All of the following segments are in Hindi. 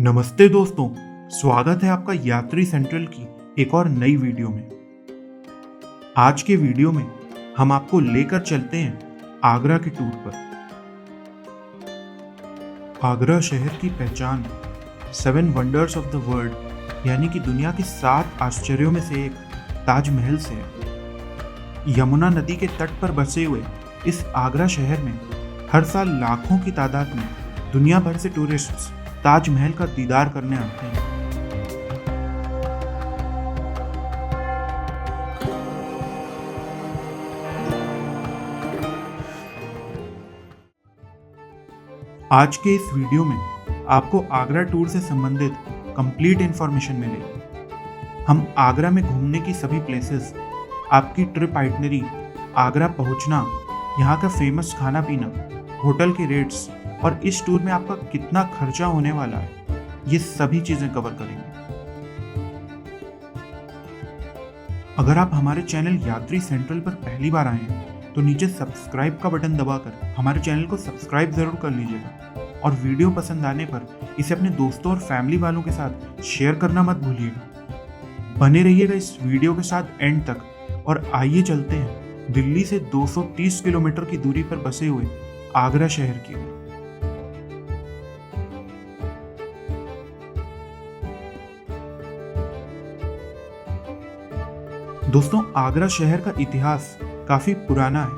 नमस्ते दोस्तों, स्वागत है आपका यात्री सेंट्रल की एक और नई वीडियो में। आज के वीडियो में हम आपको लेकर चलते हैं आगरा के टूर पर। आगरा शहर की पहचान 7 वंडर्स ऑफ द वर्ल्ड यानी कि दुनिया के 7 आश्चर्यों में से एक ताजमहल से है। यमुना नदी के तट पर बसे हुए इस आगरा शहर में हर साल लाखों की तादाद में दुनिया भर से टूरिस्ट्स ताजमहल का दीदार करने आते हैं। आज के इस वीडियो में आपको आगरा टूर से संबंधित कंप्लीट इंफॉर्मेशन मिलेगी। हम आगरा में घूमने की सभी प्लेसेस, आपकी ट्रिप आइटनरी, आगरा पहुंचना, यहाँ का फेमस खाना पीना, होटल के रेट्स और इस टूर में आपका कितना खर्चा होने वाला है, ये सभी चीजें कवर करेंगे। अगर आप हमारे चैनल यात्री सेंट्रल पर पहली बार आए हैं तो नीचे सब्सक्राइब का बटन दबाकर हमारे चैनल को सब्सक्राइब जरूर कर लीजिएगा और वीडियो पसंद आने पर इसे अपने दोस्तों और फैमिली वालों के साथ शेयर करना मत भूलिएगा। बने रहिएगा इस वीडियो के साथ एंड तक और आइए चलते हैं दिल्ली से 230 किलोमीटर की दूरी पर बसे हुए आगरा शहर की ओर। दोस्तों, आगरा शहर का इतिहास काफी पुराना है।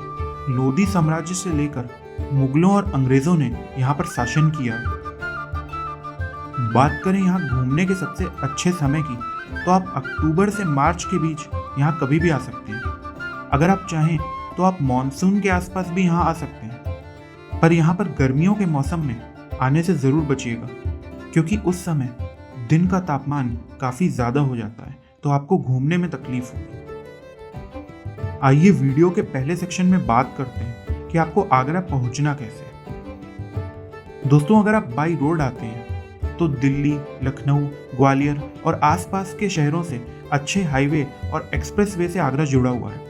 लोधी साम्राज्य से लेकर मुगलों और अंग्रेजों ने यहाँ पर शासन किया है। बात करें यहाँ घूमने के सबसे अच्छे समय की, तो आप अक्टूबर से मार्च के बीच यहाँ कभी भी आ सकते हैं। अगर आप चाहें तो आप मॉनसून के आसपास भी यहाँ आ सकते हैं, पर यहाँ पर गर्मियों के मौसम में आने से जरूर बचिएगा क्योंकि उस समय दिन का तापमान काफी ज्यादा हो जाता है, तो आपको घूमने में तकलीफ होगी। आइए वीडियो के पहले सेक्शन में बात करते हैं कि आपको आगरा पहुंचना कैसे है। दोस्तों, अगर आप बाई रोड आते हैं तो दिल्ली, लखनऊ, ग्वालियर और आसपास के शहरों से अच्छे हाईवे और एक्सप्रेसवे से आगरा जुड़ा हुआ है।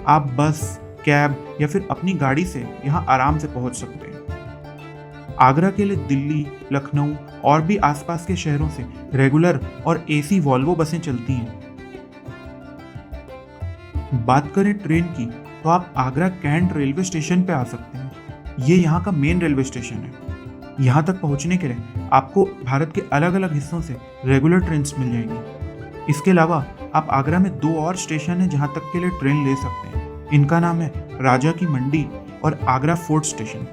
आप बस, कैब या फिर अपनी गाड़ी से यहाँ आराम से पहुंच सकते हैं। आगरा के लिए दिल्ली, लखनऊ और भी आसपास के शहरों से रेगुलर और एसी वॉल्वो बसें चलती हैं। बात करें ट्रेन की, तो आप आगरा कैंट रेलवे स्टेशन पे आ सकते हैं। ये यहाँ का मेन रेलवे स्टेशन है। यहाँ तक पहुँचने के लिए आपको भारत के अलग अलग हिस्सों से रेगुलर ट्रेन मिल जाएंगी। इसके अलावा आप आगरा में 2 और स्टेशन हैं जहाँ तक के लिए ट्रेन ले सकते हैं। इनका नाम है राजा की मंडी और आगरा फोर्ट स्टेशन।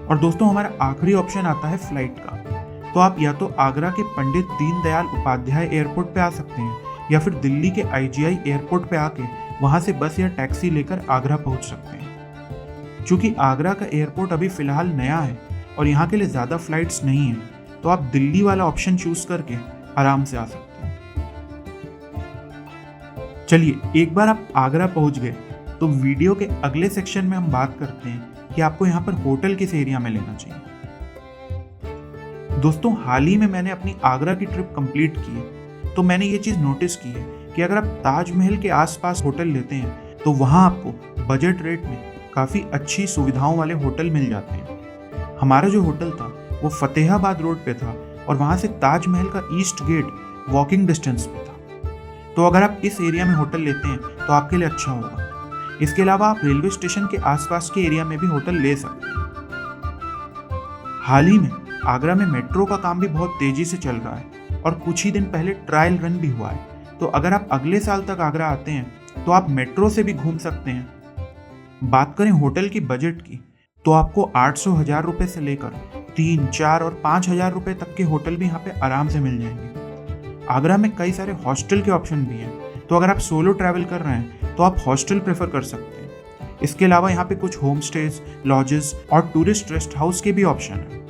और दोस्तों, हमारा आखिरी ऑप्शन आता है फ्लाइट का। तो आप या तो आगरा के पंडित दीनदयाल उपाध्याय एयरपोर्ट पे आ सकते हैं या फिर दिल्ली के IGI एयरपोर्ट पे आके वहां से बस या टैक्सी लेकर आगरा पहुंच सकते हैं। चूंकि आगरा का एयरपोर्ट अभी फिलहाल नया है और यहाँ के लिए ज़्यादा फ्लाइट्स नहीं हैं, तो आप दिल्ली वाला ऑप्शन चूज करके आराम से आ सकते हैं। चलिए, एक बार आप आगरा पहुंच गए तो वीडियो के अगले सेक्शन में हम बात करते हैं कि आपको यहाँ पर होटल किस एरिया में लेना चाहिए। दोस्तों, हाल ही में मैंने अपनी आगरा की ट्रिप कंप्लीट की है, तो मैंने ये चीज़ नोटिस की है कि अगर आप ताजमहल के आसपास होटल लेते हैं तो वहाँ आपको बजट रेट में काफ़ी अच्छी सुविधाओं वाले होटल मिल जाते हैं। हमारा जो होटल था वो फतेहाबाद रोड पे था और वहाँ से ताजमहल का ईस्ट गेट वॉकिंग डिस्टेंस पे था। तो अगर आप इस एरिया में होटल लेते हैं तो आपके लिए अच्छा होगा। इसके अलावा आप रेलवे स्टेशन के आसपास के एरिया में भी होटल ले सकते हैं। हाल ही में आगरा में मेट्रो का काम भी बहुत तेज़ी से चल रहा है और कुछ ही दिन पहले ट्रायल रन भी हुआ है। तो अगर आप अगले साल तक आगरा आते हैं तो आप मेट्रो से भी घूम सकते हैं। बात करें होटल की बजट की, तो आपको 800,000 रुपये से लेकर 3, 4 और 5,000 रुपये तक के होटल भी यहाँ पे आराम से मिल जाएंगे। आगरा में कई सारे हॉस्टल के ऑप्शन भी हैं, तो अगर आप सोलो ट्रैवल कर रहे हैं तो आप हॉस्टल प्रेफर कर सकते हैं। इसके अलावा यहाँ पे कुछ होम स्टेज, लॉजेस और टूरिस्ट रेस्ट हाउस के भी ऑप्शन हैं।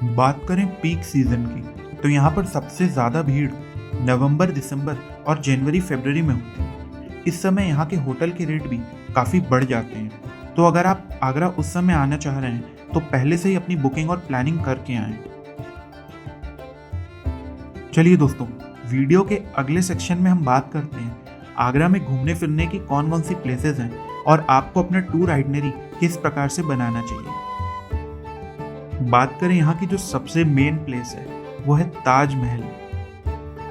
बात करें पीक सीजन की, तो यहाँ पर सबसे ज़्यादा भीड़ नवंबर, दिसंबर और जनवरी, फरवरी में होती है। इस समय यहाँ के होटल के रेट भी काफ़ी बढ़ जाते हैं। तो अगर आप आगरा उस समय आना चाह रहे हैं तो पहले से ही अपनी बुकिंग और प्लानिंग करके आएं। चलिए दोस्तों, वीडियो के अगले सेक्शन में हम बात करते हैं आगरा में घूमने फिरने की कौन कौन सी प्लेसेस हैं और आपको अपना टूर आइटनरी किस प्रकार से बनाना चाहिए। बात करें यहाँ की जो सबसे मेन प्लेस है वो है ताजमहल।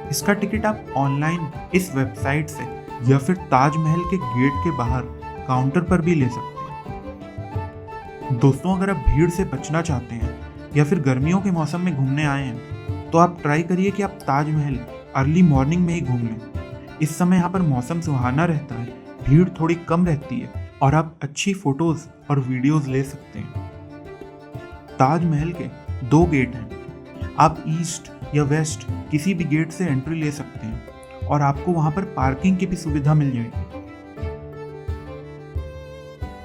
इसका टिकट आप ऑनलाइन इस वेबसाइट से या फिर ताजमहल के गेट के बाहर काउंटर पर भी ले सकते हैं। दोस्तों, अगर आप भीड़ से बचना चाहते हैं या फिर गर्मियों के मौसम में घूमने आए हैं तो आप ट्राई करिए कि आप ताजमहल अर्ली मॉर्निंग में ही घूम लें। इस समय यहाँ पर मौसम सुहाना रहता है, भीड़ थोड़ी कम रहती है और आप अच्छी फोटोज और वीडियोस ले सकते हैं। ताजमहल के 2 गेट हैं। आप ईस्ट या वेस्ट किसी भी गेट से एंट्री ले सकते हैं और आपको वहां पर पार्किंग की भी सुविधा मिल जाएगी।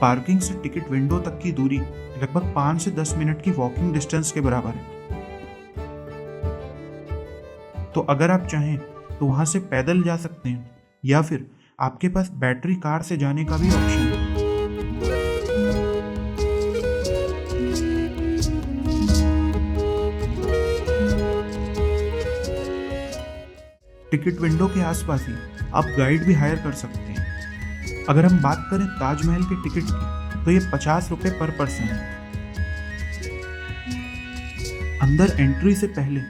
पार्किंग से टिकट विंडो तक की दूरी लगभग 5 से 10 मिनट की वॉकिंग डिस्टेंस के बराबर है। तो अगर आप चाहें तो वहां से पैदल जा सकते हैं या फिर आपके पास बैटरी कार से जाने का भी ऑप्शन है। टिकट विंडो के आसपास ही आप गाइड भी हायर कर सकते हैं। अगर हम बात करें ताजमहल के टिकट की तो ये 50 रुपये पर पर्सन है। अंदर एंट्री से पहले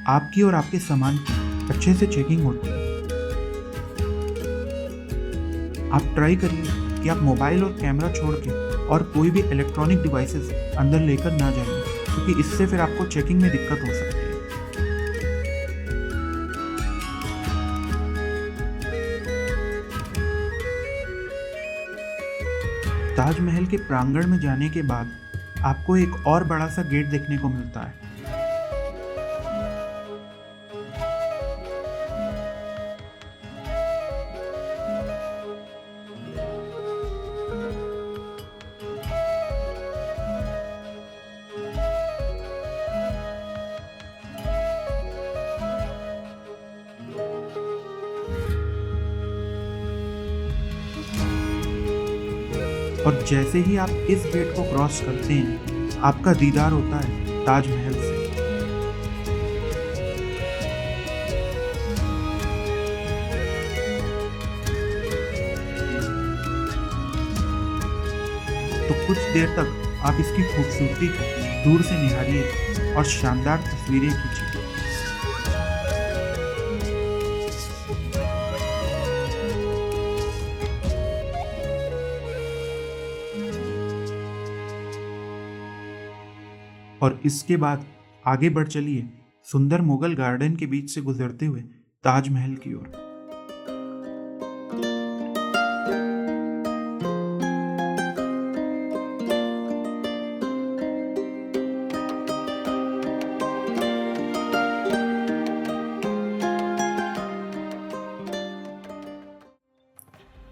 आपकी और आपके सामान की अच्छे से चेकिंग होती है। आप ट्राई करिए कि आप मोबाइल और कैमरा छोड़ के और कोई भी इलेक्ट्रॉनिक डिवाइसेस अंदर लेकर ना जाइए, क्योंकि इससे फिर आपको चेकिंग में दिक्कत हो सकती है। ताजमहल के प्रांगण में जाने के बाद आपको एक और बड़ा सा गेट देखने को मिलता है। और जैसे ही आप इस गेट को क्रॉस करते हैं आपका दीदार होता है ताजमहल से। तो कुछ देर तक आप इसकी खूबसूरती को दूर से निहारिए और शानदार तस्वीरें खींचिए। और इसके बाद आगे बढ़ चलिए सुंदर मुगल गार्डन के बीच से गुजरते हुए ताजमहल की ओर।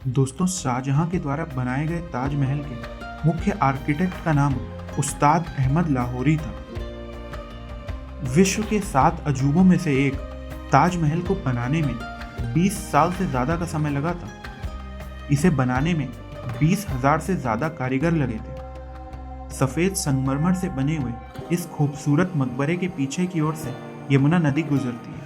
दोस्तों, शाहजहां के द्वारा बनाए गए ताजमहल के मुख्य आर्किटेक्ट का नाम उस्ताद अहमद लाहौरी था। विश्व के 7 अजूबों में से एक ताजमहल को बनाने में 20 साल से ज़्यादा का समय लगा था। इसे बनाने में 20,000 से ज़्यादा कारीगर लगे थे। सफ़ेद संगमरमर से बने हुए इस खूबसूरत मकबरे के पीछे की ओर से यमुना नदी गुजरती है।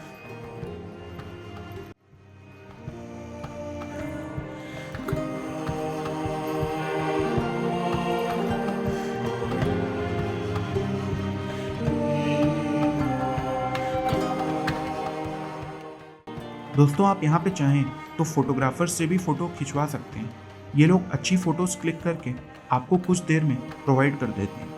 दोस्तों, आप यहाँ पे चाहें तो फोटोग्राफर से भी फ़ोटो खिंचवा सकते हैं। ये लोग अच्छी फ़ोटोज़ क्लिक करके आपको कुछ देर में प्रोवाइड कर देते हैं।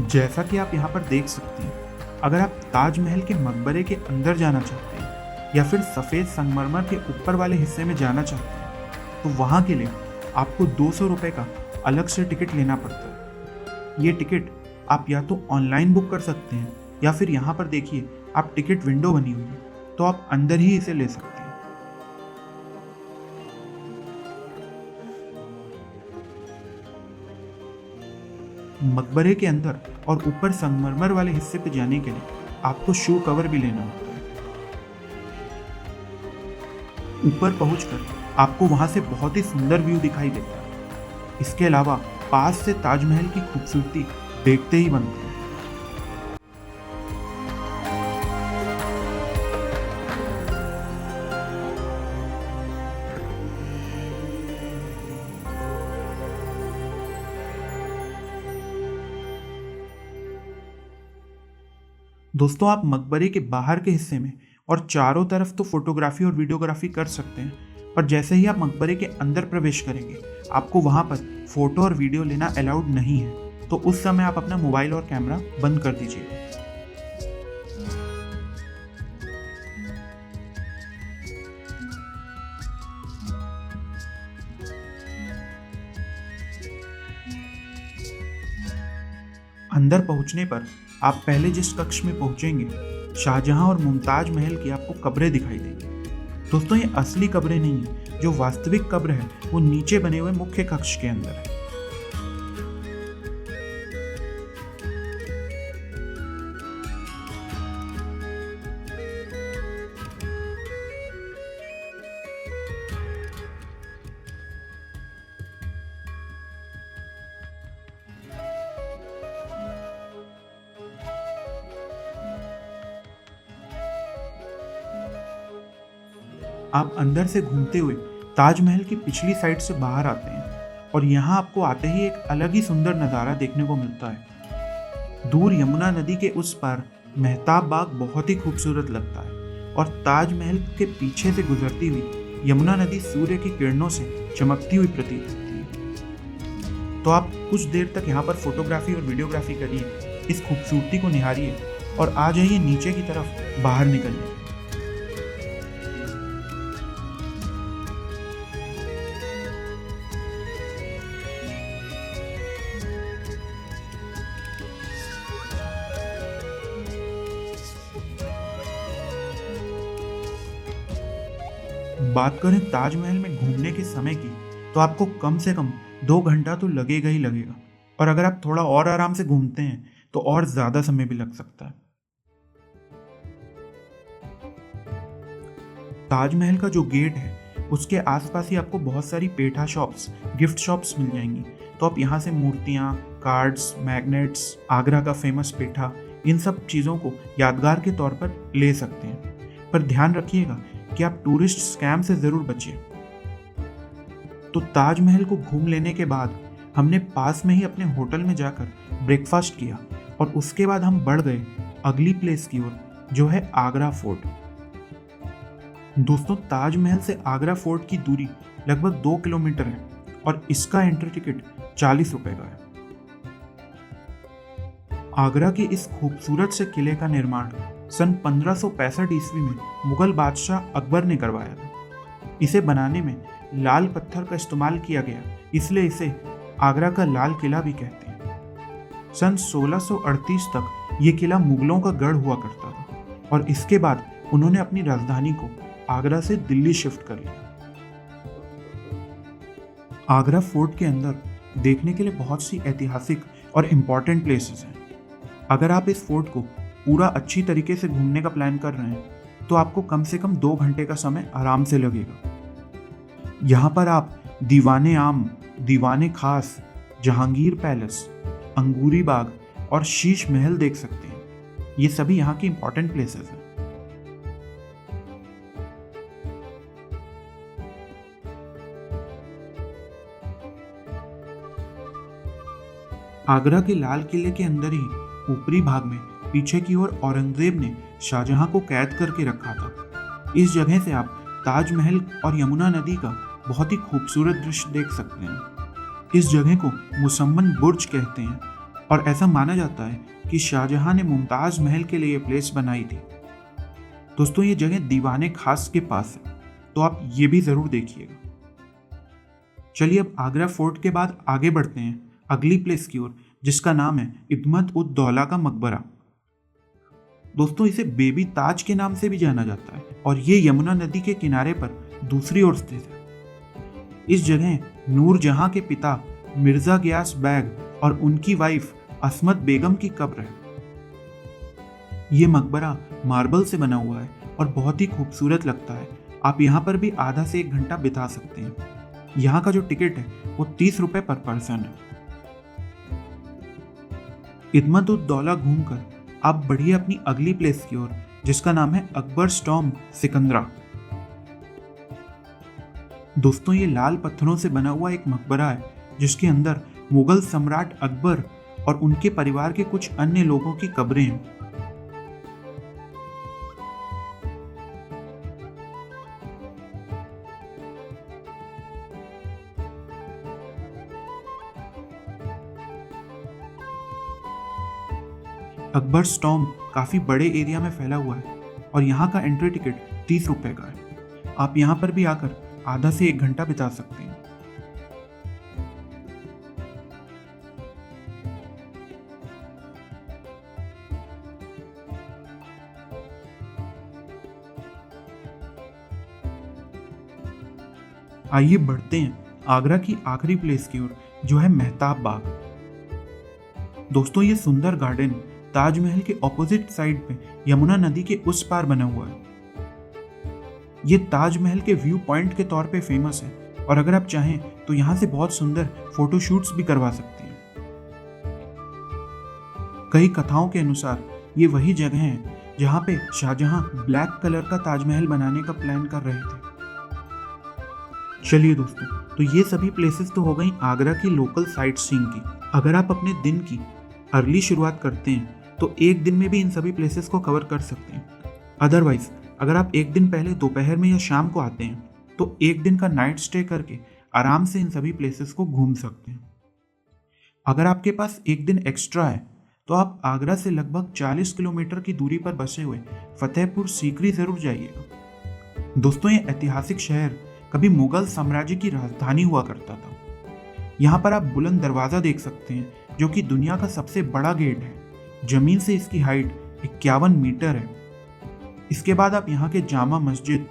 जैसा कि आप यहाँ पर देख सकते हैं, अगर आप ताजमहल के मकबरे के अंदर जाना चाहते हैं या फिर सफ़ेद संगमरमर के ऊपर वाले हिस्से में जाना चाहते हैं तो वहाँ के लिए आपको 200 रुपये का अलग से टिकट लेना पड़ता है। ये टिकट आप या तो ऑनलाइन बुक कर सकते हैं या फिर यहाँ पर देखिए आप टिकट विंडो बनी हुई है, तो आप अंदर ही इसे ले सकते हैं। मकबरे के अंदर और ऊपर संगमरमर वाले हिस्से पे जाने के लिए आपको शू कवर भी लेना होता है। ऊपर पहुंचकर आपको वहां से बहुत ही सुंदर व्यू दिखाई देता है। इसके अलावा पास से ताजमहल की खूबसूरती देखते ही बनती है। दोस्तों, आप मकबरे के बाहर के हिस्से में और चारों तरफ तो फोटोग्राफी और वीडियोग्राफी कर सकते हैं, पर जैसे ही आप मकबरे के अंदर प्रवेश करेंगे आपको वहां पर फोटो और वीडियो लेना अलाउड नहीं है। तो उस समय आप अपना मोबाइल और कैमरा बंद कर दीजिए। अंदर पहुंचने पर आप पहले जिस कक्ष में पहुंचेंगे, शाहजहां और मुमताज महल की आपको कब्रें दिखाई देंगी। दोस्तों, ये असली कब्रें नहीं है, जो वास्तविक कब्र है वो नीचे बने हुए मुख्य कक्ष के अंदर है। आप अंदर से घूमते हुए ताजमहल की पिछली साइड से बाहर आते हैं और यहाँ आपको आते ही एक अलग ही सुंदर नज़ारा देखने को मिलता है। दूर यमुना नदी के उस पार मेहताब बाग बहुत ही खूबसूरत लगता है और ताजमहल के पीछे से गुजरती हुई यमुना नदी सूर्य की किरणों से चमकती हुई प्रतीत होती है। तो आप कुछ देर तक यहाँ पर फोटोग्राफी और वीडियोग्राफी करिए, इस खूबसूरती को निहारिए और आ जाइए नीचे की तरफ बाहर निकलिए। बात करें ताजमहल में घूमने के समय की, तो आपको कम से कम 2 घंटा तो लगेगा ही लगेगा, और अगर आप थोड़ा और आराम से घूमते हैं तो और ज़्यादा समय भी लग सकता है। ताजमहल का जो गेट है उसके आसपास ही आपको बहुत सारी पेठा शॉप्स, गिफ्ट शॉप्स मिल जाएंगी। तो आप यहाँ से मूर्तियाँ, कार्ड्स, मैग्नेट्स, आगरा का फेमस पेठा, इन सब चीज़ों को यादगार के तौर पर ले सकते हैं। पर ध्यान रखिएगा कि आप टूरिस्ट स्कैम से ज़रूर बचिए। तो ताजमहल को घूम लेने के बाद हमने पास में ही अपने होटल में जाकर ब्रेकफास्ट किया और उसके बाद हम बढ़ गए अगली प्लेस की ओर, जो है आगरा फोर्ट। दोस्तों, ताजमहल से आगरा फोर्ट की दूरी लगभग 2 किलोमीटर है और इसका एंट्री टिकट 40 रुपए का है। आगरा के इस खूबसूरत से किले का निर्माण सन 1565 ईस्वी में मुगल बादशाह अकबर ने करवाया था। इसे बनाने में लाल पत्थर का इस्तेमाल किया गया, इसलिए इसे आगरा का लाल किला भी कहते हैं। सन 1638 तक ये किला मुगलों का गढ़ हुआ करता था और इसके बाद उन्होंने अपनी राजधानी को आगरा से दिल्ली शिफ्ट कर लिया। आगरा फोर्ट के अंदर देखने के लिए बहुत सी ऐतिहासिक और इम्पॉर्टेंट प्लेसेस हैं। अगर आप इस फोर्ट को पूरा अच्छी तरीके से घूमने का प्लान कर रहे हैं तो आपको कम से कम 2 घंटे का समय आराम से लगेगा। यहाँ पर आप दीवाने आम, दीवाने खास, जहांगीर पैलेस, अंगूरी बाग और शीश महल देख सकते हैं। ये सभी यहाँ की इम्पॉर्टेंट प्लेसेस हैं। आगरा के लाल किले के अंदर ही ऊपरी भाग में पीछे की ओर औरंगजेब ने शाहजहां को कैद करके रखा था। इस जगह से आप ताजमहल और यमुना नदी का बहुत ही खूबसूरत दृश्य देख सकते हैं। इस जगह को मुसम्मन बुर्ज कहते हैं और ऐसा माना जाता है कि शाहजहां ने मुमताज महल के लिए ये प्लेस बनाई थी। दोस्तों, ये जगह दीवाने खास के पास है, तो आप ये भी ज़रूर देखिएगा। चलिए अब आगरा फोर्ट के बाद आगे बढ़ते हैं अगली प्लेस की ओर, जिसका नाम है इदमत उद दौला का मकबरा। दोस्तों इसे बेबी ताज के नाम से भी जाना जाता है और ये यमुना नदी के किनारे पर दूसरी ओर स्थित है। इस जगह नूर जहां के पिता मिर्जा गियास बैग और उनकी वाइफ असमत बेगम की कब्र है। ये मकबरा मार्बल से बना हुआ है और बहुत ही खूबसूरत लगता है। आप यहाँ पर भी आधा से 1 घंटा बिता सकते हैं। यहाँ का जो टिकट है वो 30 रुपए पर पर्सन है। इदमत उद दौला घूमकर आप बढ़िए अपनी अगली प्लेस की ओर, जिसका नाम है अकबर्स टॉम्ब सिकंदरा। दोस्तों ये लाल पत्थरों से बना हुआ एक मकबरा है जिसके अंदर मुगल सम्राट अकबर और उनके परिवार के कुछ अन्य लोगों की कब्रें हैं। अकबर्स टॉम्ब काफी बड़े एरिया में फैला हुआ है और यहाँ का एंट्री टिकट 30 रुपए का है। आप यहाँ पर भी आकर आधा से 1 घंटा बिता सकते हैं। आइए बढ़ते हैं आगरा की आखिरी प्लेस की ओर, जो है मेहताब बाग। दोस्तों ये सुंदर गार्डन ताजमहल के ऑपोजिट साइड पे यमुना नदी के उस पार बना हुआ है। ये ताजमहल के व्यू पॉइंट के तौर पे फेमस है और अगर आप चाहें तो यहाँ से बहुत सुंदर फोटोशूट्स भी करवा सकते हैं। कई कथाओं के अनुसार ये वही जगह है जहाँ पे शाहजहां ब्लैक कलर का ताजमहल बनाने का प्लान कर रहे थे। चलिए दोस्तों, तो ये सभी प्लेसेस तो हो गई आगरा की लोकल साइट सीइंग की। अगर आप अपने दिन की अर्ली शुरुआत करते हैं तो एक दिन में भी इन सभी प्लेसेस को कवर कर सकते हैं। अदरवाइज अगर आप एक दिन पहले दोपहर में या शाम को आते हैं तो एक दिन का नाइट स्टे करके आराम से इन सभी प्लेसेस को घूम सकते हैं। अगर आपके पास एक दिन एक्स्ट्रा है तो आप आगरा से लगभग 40 किलोमीटर की दूरी पर बसे हुए फतेहपुर सीकरी जरूर जाइएगा। दोस्तों ये ऐतिहासिक शहर कभी मुगल साम्राज्य की राजधानी हुआ करता था। यहाँ पर आप बुलंद दरवाजा देख सकते हैं जो कि दुनिया का सबसे बड़ा गेट है। जमीन से इसकी हाइट 51 मीटर है। इसके बाद आप यहाँ के जामा मस्जिद,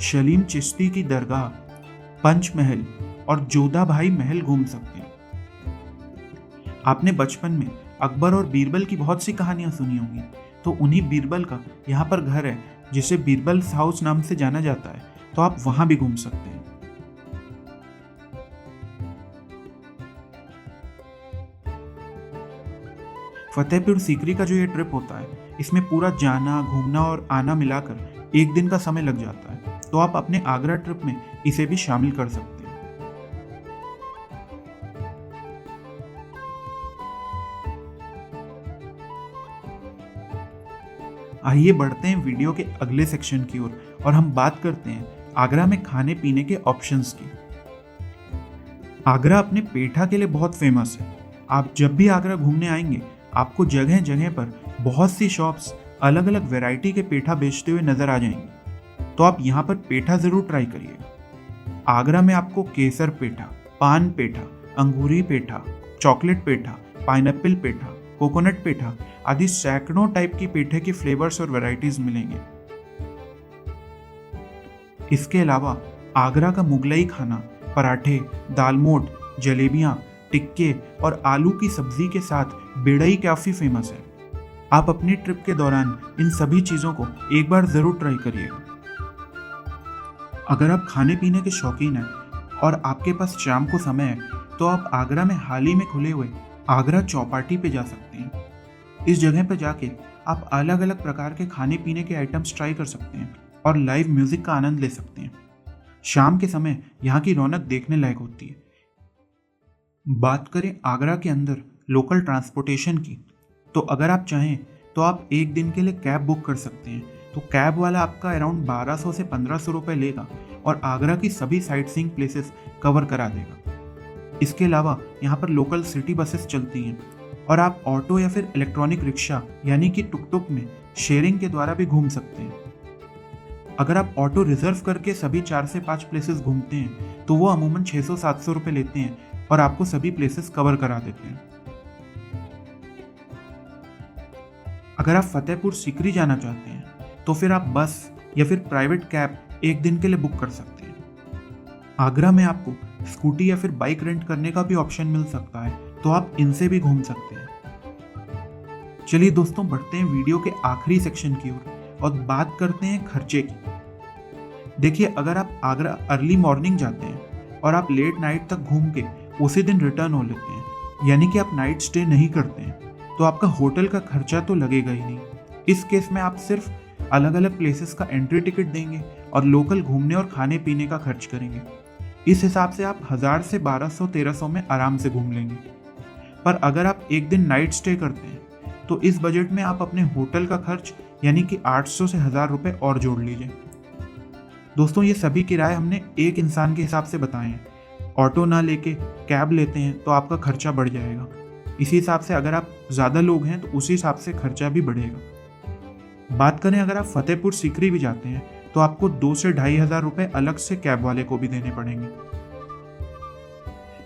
शलीम चिश्ती की दरगाह, पंचमहल और जोधा भाई महल घूम सकते हैं। आपने बचपन में अकबर और बीरबल की बहुत सी कहानियां सुनी होंगी, तो उन्हीं बीरबल का यहाँ पर घर है जिसे बीरबल हाउस नाम से जाना जाता है, तो आप वहां भी घूम सकते हैं। फतेहपुर सीकरी का जो ये ट्रिप होता है, इसमें पूरा जाना, घूमना और आना मिलाकर 1 दिन का समय लग जाता है, तो आप अपने आगरा ट्रिप में इसे भी शामिल कर सकते हैं। आइए बढ़ते हैं वीडियो के अगले सेक्शन की ओर और हम बात करते हैं आगरा में खाने पीने के ऑप्शंस की। आगरा अपने पेठा के लिए बहुत फेमस है। आप जब भी आगरा घूमने आएंगे आपको जगह जगह पर बहुत सी शॉप्स अलग अलग वैरायटी के पेठा बेचते हुए नजर आ जाएंगी, तो आप यहाँ पर पेठा जरूर ट्राई करिएगा। आगरा में आपको केसर पेठा, पान पेठा, अंगूरी पेठा, चॉकलेट पेठा, पाइनएप्पल पेठा, कोकोनट पेठा आदि सैकड़ों टाइप की पेठे के फ्लेवर्स और वैरायटीज मिलेंगे। इसके अलावा आगरा का मुगलई खाना, पराठे, दालमोट, जलेबियां, टिक्के और आलू की सब्जी के साथ बेड़ई काफी फेमस है। आप अपनी ट्रिप के दौरान इन सभी चीजों को एक बार जरूर ट्राई करिएगा। अगर आप खाने पीने के शौकीन हैं और आपके पास शाम को समय है, तो आप आगरा में हाल ही में खुले हुए आगरा चौपाटी पे जा सकते हैं। इस जगह पर जाके आप अलग अलग प्रकार के खाने पीने के आइटम्स ट्राई कर सकते हैं और लाइव म्यूजिक का आनंद ले सकते हैं। शाम के समय यहाँ की रौनक देखने लायक होती है। बात करें आगरा के अंदर लोकल ट्रांसपोर्टेशन की, तो अगर आप चाहें तो आप एक दिन के लिए कैब बुक कर सकते हैं। तो कैब वाला आपका अराउंड 1200 से 1500 रुपये लेगा और आगरा की सभी साइट सीइंग प्लेसेस कवर करा देगा। इसके अलावा यहाँ पर लोकल सिटी बसेस चलती हैं और आप ऑटो या फिर इलेक्ट्रॉनिक रिक्शा यानी कि टुक टुक में शेयरिंग के द्वारा भी घूम सकते हैं। अगर आप ऑटो रिजर्व करके सभी 4 से 5 प्लेसेस घूमते हैं तो वो अमूमन 600-700 रुपये लेते हैं और आपको सभी प्लेसेस कवर करा देते हैं। अगर आप फतेहपुर सीकरी जाना चाहते हैं तो फिर आप बस या फिर प्राइवेट कैब एक दिन के लिए बुक कर सकते हैं। आगरा में आपको स्कूटी या फिर बाइक रेंट करने का भी ऑप्शन मिल सकता है, तो आप इनसे भी घूम सकते हैं। चलिए दोस्तों, बढ़ते हैं वीडियो के आखिरी सेक्शन की ओर और बात करते हैं खर्चे की। देखिए, अगर आप आगरा अर्ली मॉर्निंग जाते हैं और आप लेट नाइट तक घूम के उसी दिन रिटर्न हो लेते हैं, यानी कि आप नाइट स्टे नहीं करते हैं, तो आपका होटल का खर्चा तो लगेगा ही नहीं। इस केस में आप सिर्फ अलग अलग प्लेसेस का एंट्री टिकट देंगे और लोकल घूमने और खाने पीने का खर्च करेंगे। इस हिसाब से आप 1000 से 1200-1300 में आराम से घूम लेंगे। पर अगर आप एक दिन नाइट स्टे करते हैं तो इस बजट में आप अपने होटल का खर्च यानी कि 800 से 1000 रुपये और जोड़ लीजिए। दोस्तों, ये सभी किराए हमने एक इंसान के हिसाब से बताए हैं। ऑटो ना लेके कैब लेते हैं तो आपका खर्चा बढ़ जाएगा। इसी हिसाब से अगर आप ज़्यादा लोग हैं तो उसी हिसाब से खर्चा भी बढ़ेगा। बात करें अगर आप फतेहपुर सीकरी भी जाते हैं तो आपको 2 से 2500 रुपये अलग से कैब वाले को भी देने पड़ेंगे।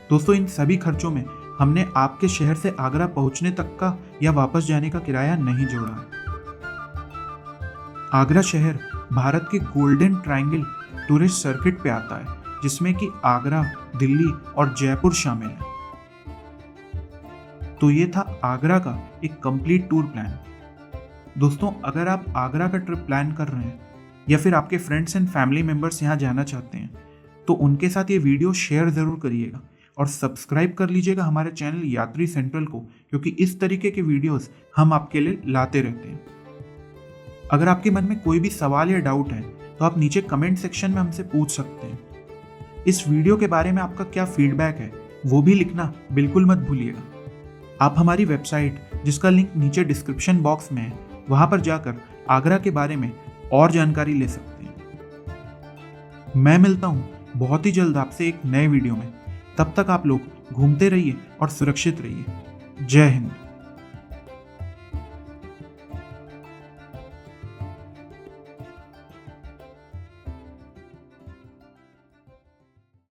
दोस्तों, इन सभी खर्चों में हमने आपके शहर से आगरा पहुंचने तक का या वापस जाने का किराया नहीं जोड़ा है। आगरा शहर भारत के गोल्डन ट्रायंगल टूरिस्ट सर्किट पे आता है, जिसमें कि आगरा, दिल्ली और जयपुर शामिल है। तो ये था आगरा का एक कंप्लीट टूर प्लान। दोस्तों, अगर आप आगरा का ट्रिप प्लान कर रहे हैं या फिर आपके फ्रेंड्स एंड फैमिली मेंबर्स यहाँ जाना चाहते हैं तो उनके साथ ये वीडियो शेयर ज़रूर करिएगा और सब्सक्राइब कर लीजिएगा हमारे चैनल यात्री सेंट्रल को, क्योंकि इस तरीके के वीडियोस हम आपके लिए लाते रहते हैं। अगर आपके मन में कोई भी सवाल या डाउट है तो आप नीचे कमेंट सेक्शन में हमसे पूछ सकते हैं। इस वीडियो के बारे में आपका क्या फीडबैक है वो भी लिखना बिल्कुल मत भूलिएगा। आप हमारी वेबसाइट, जिसका लिंक नीचे डिस्क्रिप्शन बॉक्स में है, वहाँ पर जाकर आगरा के बारे में और जानकारी ले सकते हैं। मैं मिलता हूँ बहुत ही जल्द आपसे एक नए वीडियो में। तब तक आप लोग घूमते रहिए और सुरक्षित रहिए। जय हिंद।